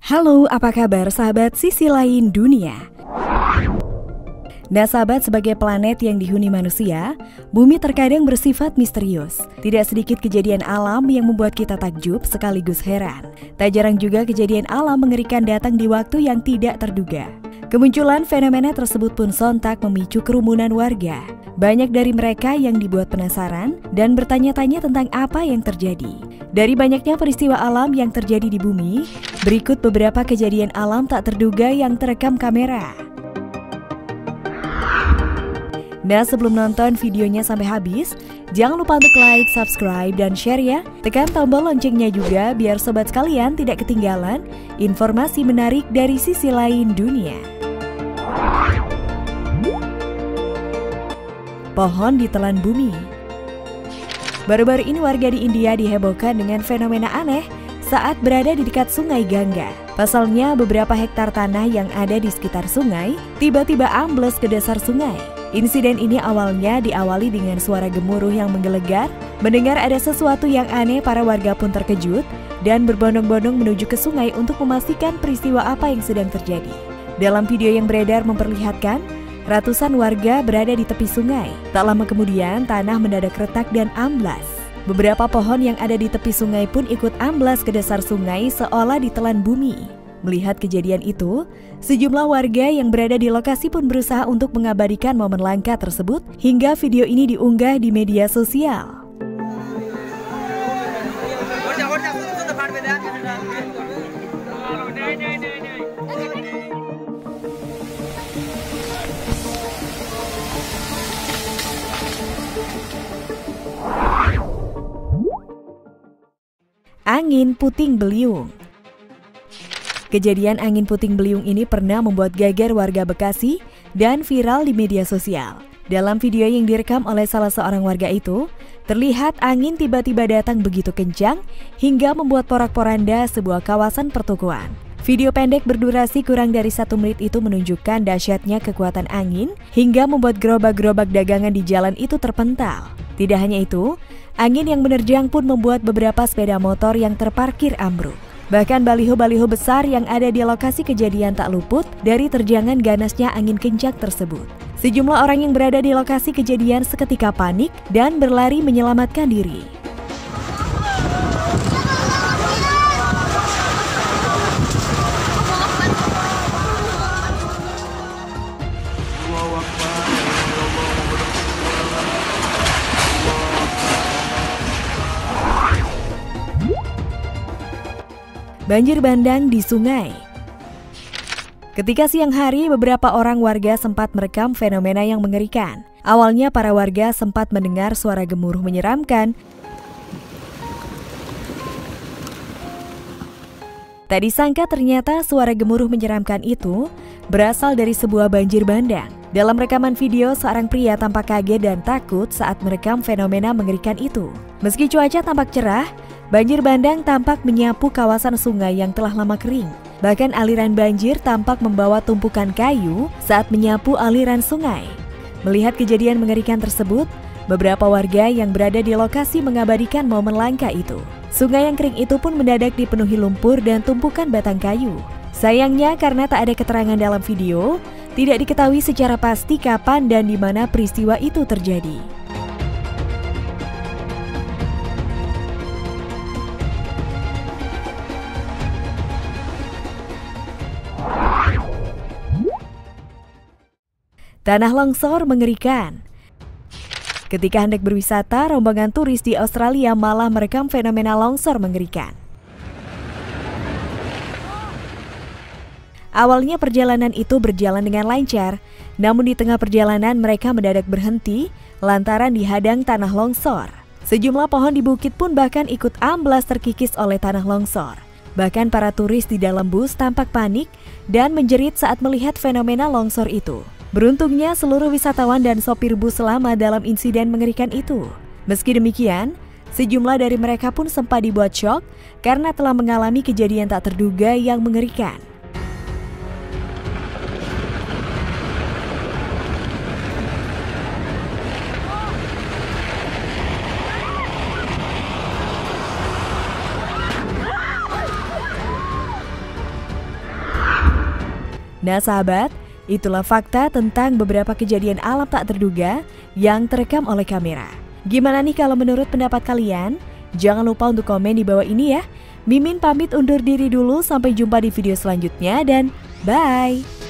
Halo, apa kabar sahabat sisi lain dunia? Nah sahabat, sebagai planet yang dihuni manusia, bumi terkadang bersifat misterius. Tidak sedikit kejadian alam yang membuat kita takjub sekaligus heran. Tak jarang juga kejadian alam mengerikan datang di waktu yang tidak terduga. Kemunculan fenomena tersebut pun sontak memicu kerumunan warga. Banyak dari mereka yang dibuat penasaran dan bertanya-tanya tentang apa yang terjadi. Dari banyaknya peristiwa alam yang terjadi di bumi, berikut beberapa kejadian alam tak terduga yang terekam kamera. Nah, sebelum nonton videonya sampai habis, jangan lupa untuk like, subscribe, dan share ya. Tekan tombol loncengnya juga biar sobat sekalian tidak ketinggalan informasi menarik dari sisi lain dunia. Pohon ditelan bumi. Baru-baru ini warga di India dihebohkan dengan fenomena aneh saat berada di dekat sungai Gangga. Pasalnya beberapa hektar tanah yang ada di sekitar sungai tiba-tiba ambles ke dasar sungai. Insiden ini awalnya diawali dengan suara gemuruh yang menggelegar. Mendengar ada sesuatu yang aneh, para warga pun terkejut dan berbondong-bondong menuju ke sungai untuk memastikan peristiwa apa yang sedang terjadi. Dalam video yang beredar memperlihatkan ratusan warga berada di tepi sungai. Tak lama kemudian, tanah mendadak retak dan amblas. Beberapa pohon yang ada di tepi sungai pun ikut amblas ke dasar sungai seolah ditelan bumi. Melihat kejadian itu, sejumlah warga yang berada di lokasi pun berusaha untuk mengabadikan momen langka tersebut hingga video ini diunggah di media sosial. Angin puting beliung. Kejadian angin puting beliung ini pernah membuat geger warga Bekasi dan viral di media sosial. Dalam video yang direkam oleh salah seorang warga itu, terlihat angin tiba-tiba datang begitu kencang hingga membuat porak-poranda sebuah kawasan pertokoan. Video pendek berdurasi kurang dari 1 menit itu menunjukkan dahsyatnya kekuatan angin hingga membuat gerobak-gerobak dagangan di jalan itu terpental. Tidak hanya itu, angin yang menerjang pun membuat beberapa sepeda motor yang terparkir ambruk. Bahkan baliho-baliho besar yang ada di lokasi kejadian tak luput dari terjangan ganasnya angin kencang tersebut. Sejumlah orang yang berada di lokasi kejadian seketika panik dan berlari menyelamatkan diri. Banjir bandang di sungai. Ketika siang hari, beberapa orang warga sempat merekam fenomena yang mengerikan. Awalnya para warga sempat mendengar suara gemuruh menyeramkan. Tak disangka ternyata suara gemuruh menyeramkan itu berasal dari sebuah banjir bandang. Dalam rekaman video, seorang pria tampak kaget dan takut saat merekam fenomena mengerikan itu. Meski cuaca tampak cerah, banjir bandang tampak menyapu kawasan sungai yang telah lama kering. Bahkan aliran banjir tampak membawa tumpukan kayu saat menyapu aliran sungai. Melihat kejadian mengerikan tersebut, beberapa warga yang berada di lokasi mengabadikan momen langka itu. Sungai yang kering itu pun mendadak dipenuhi lumpur dan tumpukan batang kayu. Sayangnya karena tak ada keterangan dalam video, tidak diketahui secara pasti kapan dan di mana peristiwa itu terjadi. Tanah longsor mengerikan. Ketika hendak berwisata, rombongan turis di Australia malah merekam fenomena longsor mengerikan. Awalnya perjalanan itu berjalan dengan lancar, namun di tengah perjalanan mereka mendadak berhenti lantaran dihadang tanah longsor. Sejumlah pohon di bukit pun bahkan ikut amblas terkikis oleh tanah longsor. Bahkan para turis di dalam bus tampak panik dan menjerit saat melihat fenomena longsor itu. Beruntungnya seluruh wisatawan dan sopir bus selamat dalam insiden mengerikan itu. Meski demikian, sejumlah dari mereka pun sempat dibuat syok karena telah mengalami kejadian tak terduga yang mengerikan. Nah sahabat, itulah fakta tentang beberapa kejadian alam tak terduga yang terekam oleh kamera. Gimana nih kalau menurut pendapat kalian? Jangan lupa untuk komen di bawah ini ya. Mimin pamit undur diri dulu, sampai jumpa di video selanjutnya dan bye!